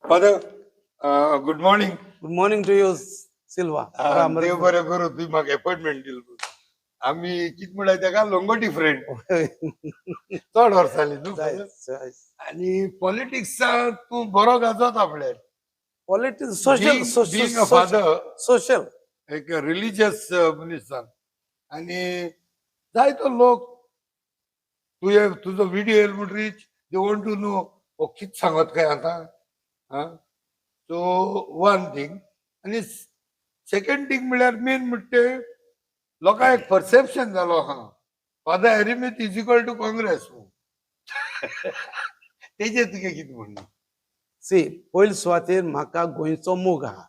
Father, good morning. Good morning to you, Silva. देव बरें करूं तुवें म्हाका अपॉइंटमेंट दिली. आमी कितें म्हणटा ताका लोंगोटी फ्रेंड चड वर्सांनी न्हू आनी पॉलिटिक्सांत तूं बरो गाजोता आपल्यार. Politics, social, Being a father, social. एक रिलिजियस मनीसान आनी जायतो लोक तुजो व्हिडिओ येयलो म्हणटरीच दे वॉन्ट टू नो हो कितें सांगत काय आतां. सो वन थिंग आनी सेकंड थिंग म्हळ्यार मेन म्हणटा ते लोकांक एक परसेप्शन जालो आहा फादर हॅरीमेथ इज इक्वल टू काँग्रेस. तेजेर तुगे कितें म्हणणें? सी पयले सुवातेर म्हाका गोंयचो मोग आहा.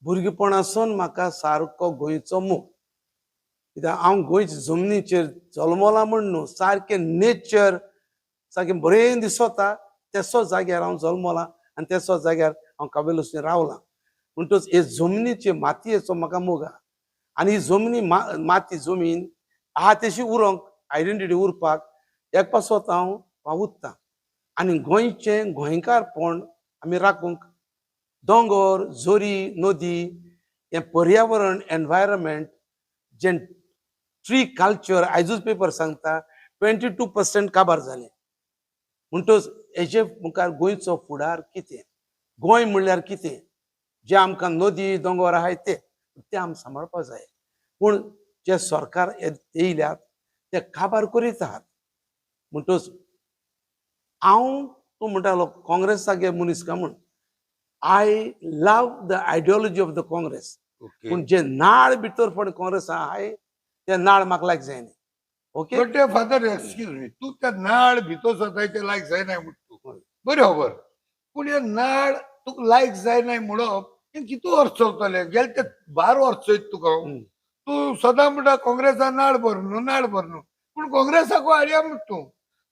भुरगेपणासून म्हाका सारको गोंयचो मोग. कित्याक हांव गोंयच्या जमनीचेर जल्मला म्हण न्हू, सारकें नेचर सारकें बरें दिसता तेसो जाग्यार हांव जल्मला आनी तेसो जाग्यार हांव काबेल वचून रावलां. म्हणटच हे जमनीचे मातयेचो म्हाका मोग आहा. आनी ही जमनी माती जमीन आहा तशी उरोंक आयडेंटिटी उरपाक एक पासत हांव वावुरतां. आनी गोंयचें गोंयकारपण आमी राखूंक दोंगर, झोरी, नदी हें पर्यावरण एनवायरमेंट जें ट्री कल्चर आयजूच पेपर सांगता 22% काबार जालें. म्हणटच हेजे मुखार गोंयचो फुडार कितें, गोंय म्हणल्यार कितें, जे आमकां नदी दोंगर आहाय ते आमी सांबाळपाक जाय. पूण जे सरकार येयल्यात ते काबार करीत आहात. म्हणटच हांव तूं म्हणटालो काँग्रेसागे मनीस काय म्हूण I love the ideology of the Congress. पूण जे नाळ भितर पण काँग्रेस आहाय ते नाळ म्हाका लायक जायना. Okay but father excuse me, तू त्या नाळ भितर स्वताचे लायक जायनाय म्हणटा बरें खबर. पूण हे नाळ तुका लायक जायनाय म्हणप हे कितू वर्स चलतले? गेले ते 12 वर्स चोयत तुका. तू सदां म्हणटा काँग्रेसा नाळ भरनू नाळ भरनू, पूण काँग्रेसाक हाडया म्हणटा तूं.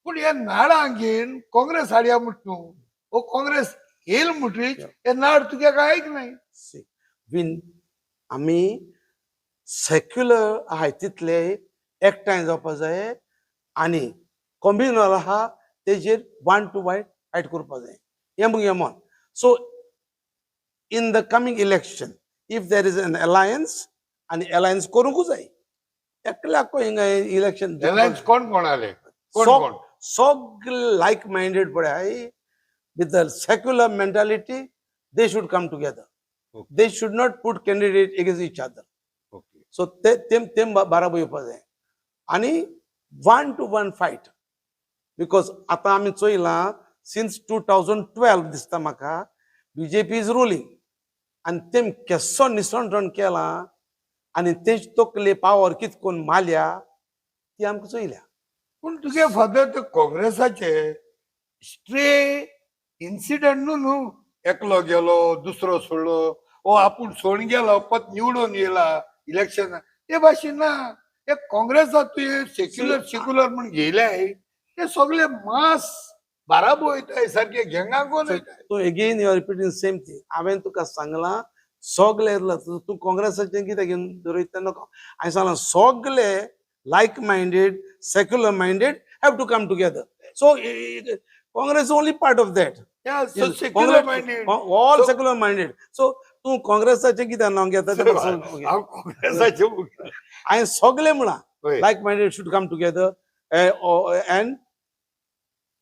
पूण हे नाळांगेन काँग्रेस हाडया म्हणटा तूं. हो काँग्रेस येयल म्हणटरीच हे नाळ तुगे काय ऐक नाही. बीन आमी सेक्युलर आहाय तितले एकठांय जावपाक जाय आनी कम्युनल आहा तेजेर वन टू वायट फायट करपाक जाय. हें मुगे मन. So in the coming election if there is an alliance आनी अलायन्स करूंकूच जाय. एकल्याक हिंगा इलेक्शन अलायन्स कोण कोणाले कोण कोण सगळे लायक मायंडेड पळय with the secular mentality they should come together. They should not put candidate against each other. So तेम बाराबर येवपाक जाय आनी 1 to 1 फायट. बिकॉज आतां आमी चोयलां सिन्स 2012 दिसता म्हाका बीजेपी इज रुलींग आनी तेम केसो निसंड्रण केलां आनी तेंच तकले पावर कित कोन्न मारल्या ती आमकां चोयल्या. पूण तुगे फादर ते काँग्रेसाचे स्ट्रे इन्सिडंट न्हू एकलो गेलो दुसरो सोडलो ओ आपूण सोडून गेलो पत निवडून येयला इलेक्शन ते भाशेन ना. हे काँग्रेसात तुवें सेक्युलर म्हण घेयल्याय ते सगळे मास बाराबो वयताय सारखे घेंगांकोन वयताय. तूं again you are repeating same thing. हांवें तुका सांगलां सगळे तूं काँग्रेसाचें कितें घेवन धरयता नाका. हांवें सांगलां सगळे like minded secular minded have to come together. So Congress only part of that. Secular minded all secular minded. सो तूं काँग्रेसाचें कितें नांव घेता हांव काँग्रेसाचे हांवें सगळे म्हणा like minded should come together and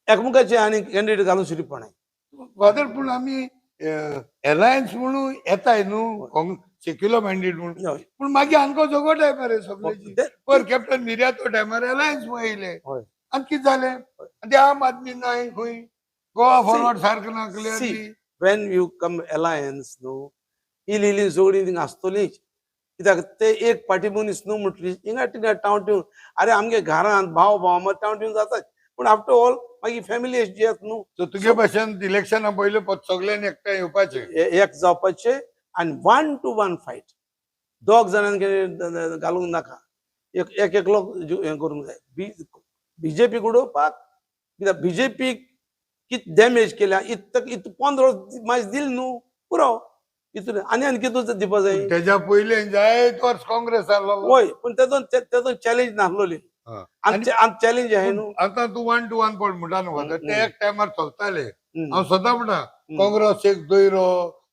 एकमुखाचे आनी कॅन्डिडेट घालून शिरीपणाय. फादर पूण आमी अलायन्स म्हणून येताय न्हू सेक्युलर मायंडेड म्हणून, पूण मागीर आमकां झगडटाय मरे सगळ्याची. पर कॅप्टन मिर्या तो टायमार अलायन्स म्हणून येयले आनी कितें जालें ते आम आदमी नाय खंय गोवा फॉरवर्ड सारको ना clearly. Wien you come alliance न्हू इली जोडी थिंगा आसतलीच. कित्याक ते एक पार्टी मनीस न्हू म्हटली हिंगा थिंगा टावट्यून अरे आमगे घरांत भाव मत टावट्यून जातात. पूण आफ्टर ऑल मागीर फॅमिली जी आसा न्हू. सो तुगे भाशेन इलेक्शना पयले सगळ्यांनी एकठांय येवपाचे एक जावपाचे आनी 1 to 1 फायट. दोग जाणांक घालूंक नाका. एक एकलो हें करूंक जाय. बीजेपी उडोवपाक कित्याक बीजेपी कितें डॅमेज केल्या इत 15 मायज दिल न्हू पुरो इतून आनी कितून दिवपा जाय. तेज्या पयले जायत वर्स काँग्रेस आहलो. होय पूण तेजो चॅलेंज नासलोली. चॅलेंज आहे न्हू. आतां तूं 1 to 1 पड म्हणटा न्हू फादर ते एक टायमार चलताले. हांव सदां म्हणटा काँग्रेस एक दोयरो,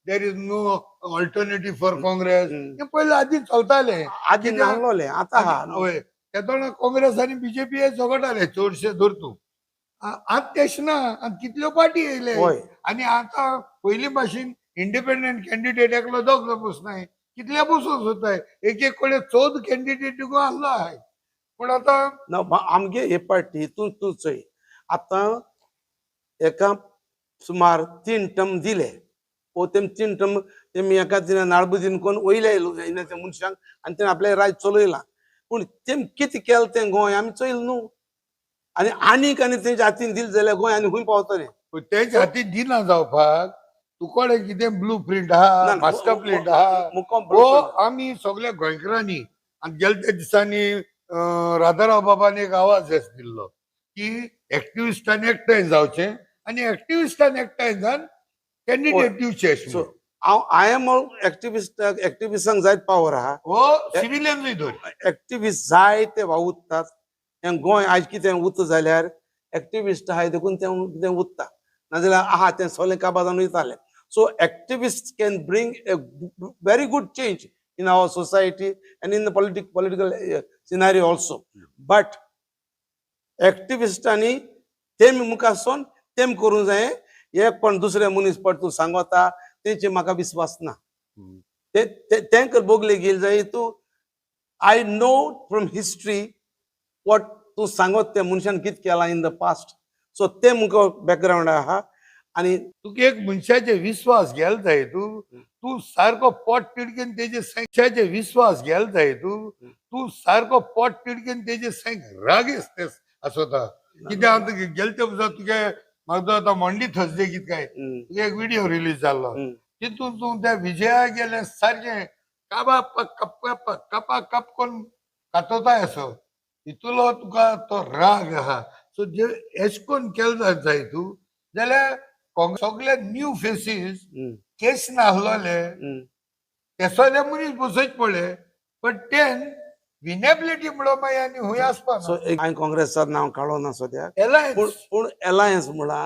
there is no alternative for Congress, हे पहिले आधी चलताले. आधी नांगलोले आता हा न्हू. होय तेदोना काँग्रेस आणि बीजेपी हे झगडटाले चडशे धरतू. आज तेश ना, आनी कितल्यो पार्टी येयले. होय. आणि आता पहिली भाशेन इंडिपेंडंट कॅन्डिडेट एकलो दोगलो बसनाय, कितल्या बसून सुद्धा एक एक कडे 14 कॅन्डिडेट गो आसलो आहे. पण आता आमगे हे पार्टी तू चोय आता एका सुमार 3 टर्म दिले ओ तेम 3 टर्म तेमी एका दिना नाळबुदीन कोण वयले त्या मनशांक आणि तेणे आपले राज चलयला. पूण तेम कितें केलें तें गोंय आमी चोयल न्हू. आनी तेंच्या हातीन दिल जाल्यार गोंय आनी खूंय पावतले. तेंच्या हातीन दिना जावपाक तुकोडे कितें ब्लू प्रिंट आहा, मास्टर प्रिंट आहा, हो आमी सगळ्या गोंयकारांनी. आणि गेल्या त्या दिसांनी राधाराव बाबान एक आवाज दिल्लो की एक्टिविस्टांनी एकठांय जावचें आणि एक्टिविस्टान एकठांय जावन कॅन्डिडेट दिवचे. सो आय एम एक्टिविस्टांक जायत पावर आहा. हो सिव्हिलियनूय धर. एक्टिविस्ट जाय ते उठतात. हें गोंय आयज कितें उत जाल्यार एक्टिविस्ट आहाय देखून तें कितें उरता, नाजाल्यार आहा तें सगळें काबार जावन वयतालें. So activists can bring a very good change in our society and in the political scenario also. But activistani तेम मुखासून तेम करूं जाय. एक पण दुसरे मनीस पडतू सांगता तेचे म्हाका विश्वास ना. तेंक बोगले गेल जाय तू. I know from history what तू सांगत त्या मनशान कितें केलां इन द पास्ट. सो ते मुखा बॅकग्राऊंड आहा. आणि तुका एक मनशाचे विश्वास गेल जाय तू सारको पोट तिडकीन तेजे संख्याचे विश्वास गेल जाय तू सारको पोट तिडकीन तेजे संख रागीस आसोता. कित्याक आतां गेले ते दिसा तुगे म्हाजो आतां मंडी थर्सडे कितें काय तुगे एक व्हिडिओ रिलीज जाल्लो, तितून तूं त्या विजया गेले सारकें कापा कप कोन्न कातोताय असो इतलो तुका तो राग आहा. सो जे एश कोन्न केलें जाय तूं जाल्यार सगळे न्यू फेसीस केस नाहलोले तेसोले मनीस बसयत पडले. पण तेन विनेबिलिटी म्हणून मागीर आनी हुंय आसपा सो हांवें काँग्रेसाचें नांव काडूं ना सद्याक. एलायन्स पूण एलायन्स म्हणा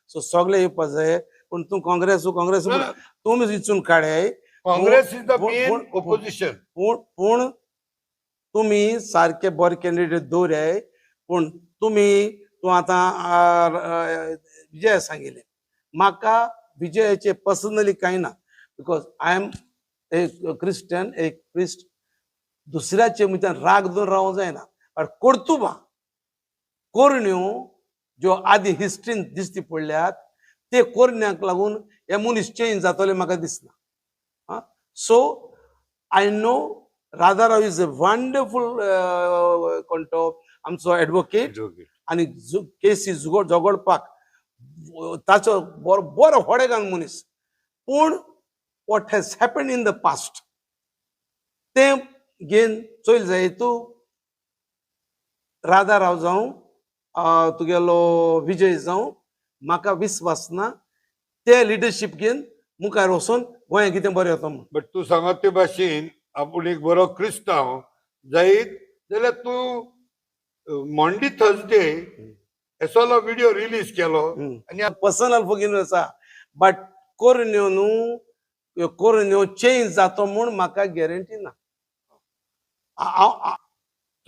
सो सगळे येवपा जाय. पूण तूं काँग्रेस तुमी विचून काडय. Congress is the main opposition. पूण तुमी सारखे बरे कॅन्डिडेट दवराय. पूण तूं आतां विजय सांगिल्लें म्हाका विजयाचे पर्सनली कांय ना. बिकॉज आय एम एक क्रिश्चन एक क्रिस्ट. दुसऱ्याचे भितर राग धरून रावूंक जायना. पण कर्तुबा कोरण्यो ज्यो आदी हिस्ट्रीन दिश्टी पडल्यात ते कोरण्यांक लागून हे मनीस चेंज जातले म्हाका दिसना. So I know Radharao is a wonderful कोणतो आमचो एडवोकेट आणि केसी झगडपाक ताचो बरो होडेगान मनीस. पूण what has happened in the past ते घेवन चोयल जाय. तूं राधाराव जावं तुगेलो विजय जावं म्हाका विश्वास ना ते लिडरशीप घेवन मुखार वचून गोंया कितें बरें जाता म्हूण. बट तूं सांगत ते भाशेन आपूण एक बरो क्रिस्तांव जायत जाल्यार तूं मंडे थर्सडे एसोलो व्हिडिओ रिलीज केलो आणि पर्सनल फॉगिन आसा. बट कोरण्यो न्हू कोरण्यो चेंज जातो म्हूण म्हाका गॅरंटी ना.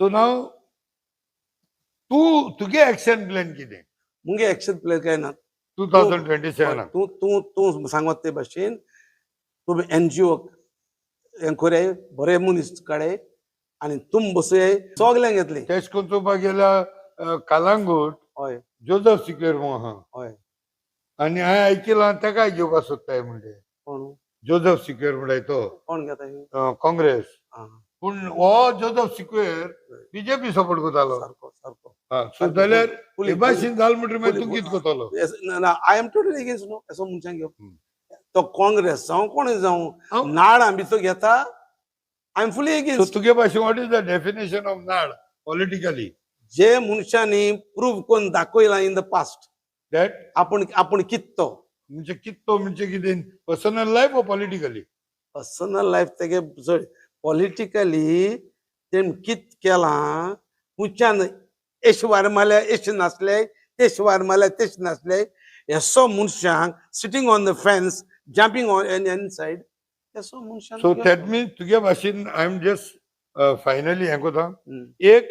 सो नाव तुगे एक्शन प्लॅन कितें मुगे एक्शन प्लॅन काय ना. 2027 तूं सांगत ते भाशेन तुमी NGO कोराय बरे मनीस काडय आनी तुम बसय सगल्यांक घेतली. तेश कोन्न चोवपाक गेल्यार कालांगूट हय जोझफ सिक्वेर आहा हय. आनी हांवें आयकिलां तेकाय घेवपाक सोदताय म्हणजे कोण जोझफ सिक्वेर म्हणटाय तो कोण घेता काँग्रेस. पूण हो जोझफ सिक्वेर बीजेपी सपोर्ट करतालो. सारको सारको. सो जाल्यार हे भाशेन जालें म्हणटकीर मागीर तूं कितें करतलो. आय एम टोटली अगेन्स्ट नो असो मनशांक घेवप. तो काँग्रेस जावं कोणूय जावं नाड आमी तो घेता. I am fully against. तुगे भाशेन what is the definition of नाड पॉलिटिकली. जे मनशांनी प्रूव्ह करून दाखयला इन द पास्ट दॅट आपूण कितो म्हणजे कितो म्हणजे कितें पर्सनल लायफ ओ पॉलिटिकली. पर्सनल लायफ तेगे पॉलिटिकली तेम कित केलां खुंयच्यान एश वार मारल्या एश नासले तेश वार मारल्या तेश नासले येसो मनशांक sitting on the fence jumping on any side येसो मनशांक सो दॅट मीन्स तुगे भाशेन आय एम जस्ट फायनली हें कोता हम्म, एक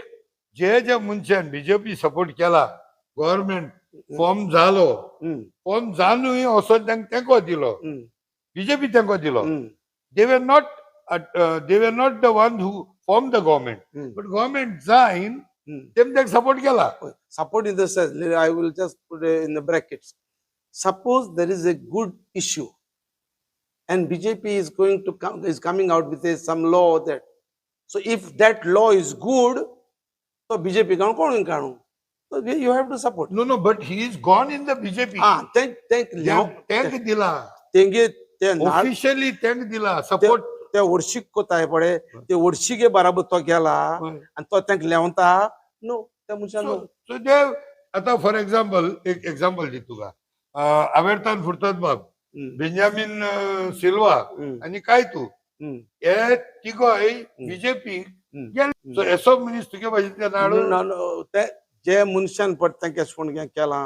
जे मनशान बीजेपी सपोर्ट केला गव्हर्नमेंट फॉर्म जालो हम्म, फॉर्म जावनूय असो तेंको दिलो हम्म, बीजेपी तेंको दिलो हम्म, they were not the one who formed the government हम्म, but government जाईन हम्म. तेम सपोर्ट केला Support in the sense, I will just put it in the brackets. Suppose there is a good issue and BJP is going to come, is coming out with some law that, so if that law is good, so BJP can. So you have to support. no but he is gone in the BJP Thank tank दिला ते नाळ officially tank दिला support ते वर्षिक कोताय पडे ते वर्षिके बराबर तो गेला आणि तो त्यांक लेवता नो त्या मनशान नो सो दे आता फॉर एक्झाम्पल एक एक्झाम्पल दी तुका आवेरतान फुरतात बाब बेंजामिन सिल्वा आणि काय तू हे तिगोय बीजेपी सो एसो मिनिस तुगे भाशेंतल्या नाडू ते जे मनशान पड त्यांके फोन केला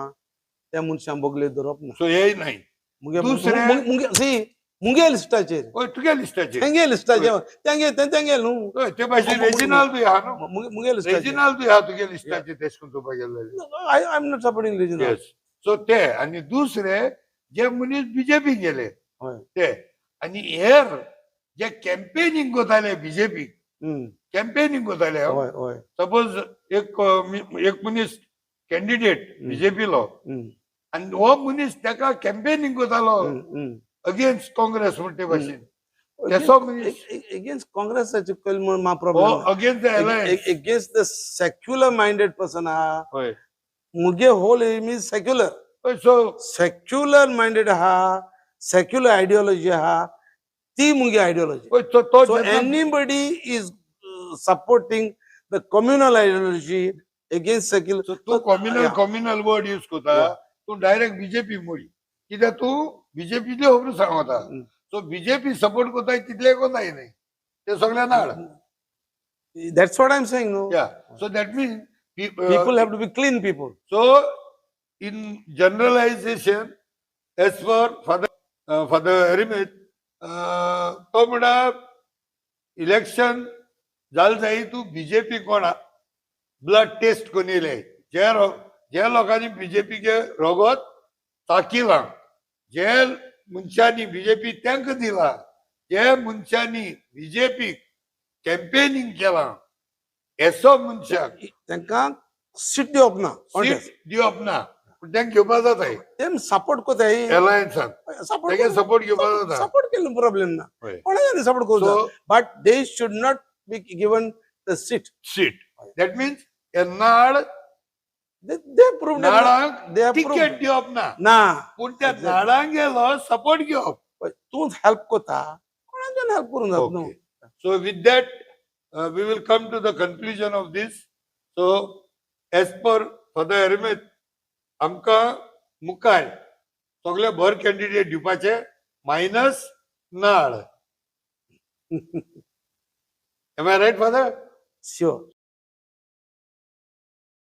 त्या मनशान बोगले धरप ना सो हे नाही मुगे दुसरे- मुगे लिस्टाचेर ओय तुगे लिस्टाचेर तेंगे लिस्टाचेर तेंगे न्हू ओय ते भाशेन रेजिनाल बी हा न्हू मुगे लिस्टाचेर रेजिनाल बी हा तुगे लिस्टाचेर तेश कोन तुका गेलेले I am not supporting regional yes so ते आणि दुसरे जे मनीस बीजेपी गेले होय ते आणि हेर जे कॅम्पेनिंग कोताले बीजेपी कॅम्पेनिंग कोताले होय होय सपोज एक मनीस कॅन्डिडेट बीजेपीलो हम्म, आणि हो मनीस तेका कॅम्पेनिंग कोतालो हम्म. अगेन्स्ट काँग्रेस म्हणते भाशेन तेसो मनीस against Congress such my हो problem. Against the alliance Against the secular minded person, होय मुगे whole aim is secular. So Secular minded secular ideology ती मुगे ideology. तो So anybody is supporting the communal ideology against secular. So, Tu Yeah. Communal word use कोता Yeah. तू direct BJP मोडी कित्याक तू बीजेपीले खबर सांगता so BJP support कोताय तितले कोताय नाही ते सगळ्या नाड That's what I'm saying. No, या so that mean people have to be clean people. So in generalisation as father हरिमित तो म्हणा इलेक्शन जाल जाई तू बीजेपी कोणा ब्लड टेस्ट कोण येयले जे लोकांनी बीजेपीचे रोगोत ताकिला जे मनशांनी बीजेपी तेंका दिला जे मनशांनी बीजेपी कॅम्पेनिंग केला एसो मनशाक तांकां सीट दिवप ना सीट दिवप ना पूण तेंका घेवपा जाताय तेम सपोर्ट कोताय एलायन्सान तेगे सपोर्ट घेवपा जाता सपोर्ट केलं प्रॉब्लेम ना होय. कोणाच्यानी सपोर्ट करू So- but they should not be given the seat seat that means हे नाड दे प्रूव्ड नाडांक they have तिकेट proved. दिवप ना ना पूण त्या नाडांक गेलो सपोर्ट घेवप तूच हेल्प कोता कोणाच्यान हेल्प करून जात न्हू Okay. So with that, we will come to the conclusion of this. So as per Father Hermit, आमकां मुखार सगळे भर कॅन्डिडेट दिवपाचे मायनस नाळ. Am I right, Father? Sure.